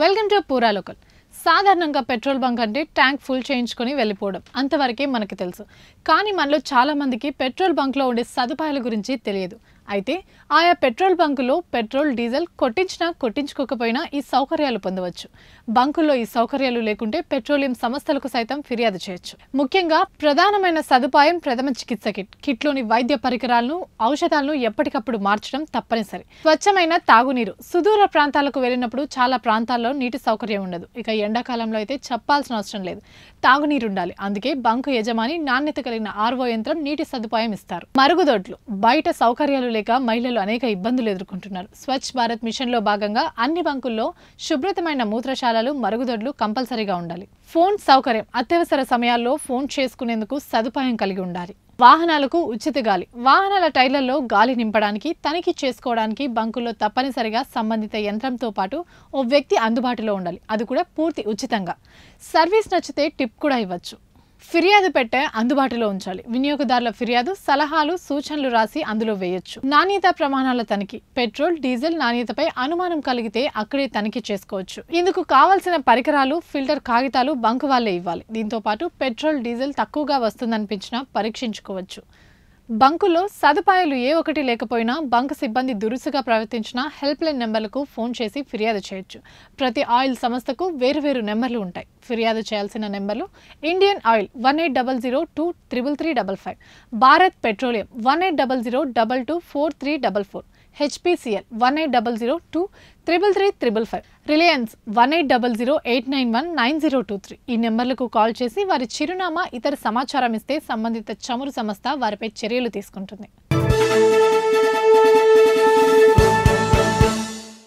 Welcome to పూరా local. సాధారణంగా petrol bunk అంటే ట్యాంక్ ఫుల్ చేయించుకొని వెళ్ళిపోవడం అంతవరకే మనకి తెలుసు. కానీ మనలో చాలా మందికి పెట్రోల్ బంక్లో ఉండే సదుపాయాల గురించి తెలియదు. అయితే ఆయా పెట్రోల్ బంకులో పెట్రోల్ డీజిల్ కొట్టించినా కొట్టించుకోకపోయినా ఈ సౌకర్యాలు పొందవచ్చు. బంకుల్లో ఈ సౌకర్యాలు లేకుంటే పెట్రోలియం సంస్థలకు సైతం ఫిర్యాదు చేయొచ్చు. ముఖ్యంగా ప్రధానమైన సదుపాయం ప్రథమ చికిత్స కిట్. కిట్లోని వైద్య పరికరాలను, ఔషధాలను ఎప్పటికప్పుడు మార్చడం తప్పనిసరి. స్వచ్ఛమైన తాగునీరు. సుదూర ప్రాంతాలకు వెళ్ళినప్పుడు చాలా ప్రాంతాల్లో నీటి సౌకర్యం ఉండదు. ఇక ఎండాకాలంలో అయితే చెప్పాల్సిన అవసరం లేదు, తాగునీరు ఉండాలి. అందుకే బంకు యజమాని నాణ్యత కలిగిన ఆర్వో యంత్రం, నీటి సదుపాయం ఇస్తారు. మరుగుదొడ్లు. బయట సౌకర్యాలు లేక మహిళలు అనేక ఇబ్బందులు ఎదుర్కొంటున్నారు. స్వచ్ఛ భారత్ మిషన్ లో భాగంగా అన్ని బంకుల్లో శుభ్రతమైన మూత్రశాలలు, మరుగుదొడ్లు కంపల్సరీగా ఉండాలి. ఫోన్ సౌకర్యం. అత్యవసర సమయాల్లో ఫోన్ చేసుకునేందుకు సదుపాయం కలిగి ఉండాలి. వాహనాలకు ఉచిత గాలి. వాహనాల టైర్లలో గాలి నింపడానికి, తనిఖీ చేసుకోవడానికి బంకుల్లో తప్పనిసరిగా సంబంధిత యంత్రంతో పాటు ఓ వ్యక్తి అందుబాటులో ఉండాలి. అది కూడా పూర్తి ఉచితంగా. సర్వీస్ నచ్చితే టిప్ కూడా ఇవ్వచ్చు. ఫిర్యాదు పెట్టే అందుబాటులో ఉంచాలి. వినియోగదారుల ఫిర్యాదు, సలహాలు, సూచనలు రాసి అందులో వేయొచ్చు. నాణ్యత ప్రమాణాల తనిఖీ. పెట్రోల్, డీజిల్ నాణ్యతపై అనుమానం కలిగితే అక్కడే తనిఖీ చేసుకోవచ్చు. ఇందుకు కావాల్సిన పరికరాలు, ఫిల్టర్ కాగితాలు బంకు వాళ్ళే ఇవ్వాలి. దీంతో పాటు పెట్రోల్, డీజిల్ తక్కువగా వస్తుందనిపించినా పరీక్షించుకోవచ్చు. బంకులో సదుపాయాలు ఏ ఒకటి లేకపోయినా బంకు సిబ్బంది దురుసుగా ప్రవర్తించినా హెల్ప్ లైన్ నెంబర్లకు ఫోన్ చేసి ఫిర్యాదు చేయొచ్చు. ప్రతి ఆయిల్ సంస్థకు వేరువేరు నెంబర్లు ఉంటాయి. ఫిర్యాదు చేయాల్సిన నెంబర్లు: Indian oil 1800233355, Bharat petroleum 1800224344, HPCL 1800233355, Reliance 180089199023. ఈ నెంబర్లకు కాల్ చేసి వారి చిరునామా, ఇతర సమాచారం ఇస్తే సంబంధిత చమురు సంస్థ వారిపై చర్యలు తీసుకుంటుంది.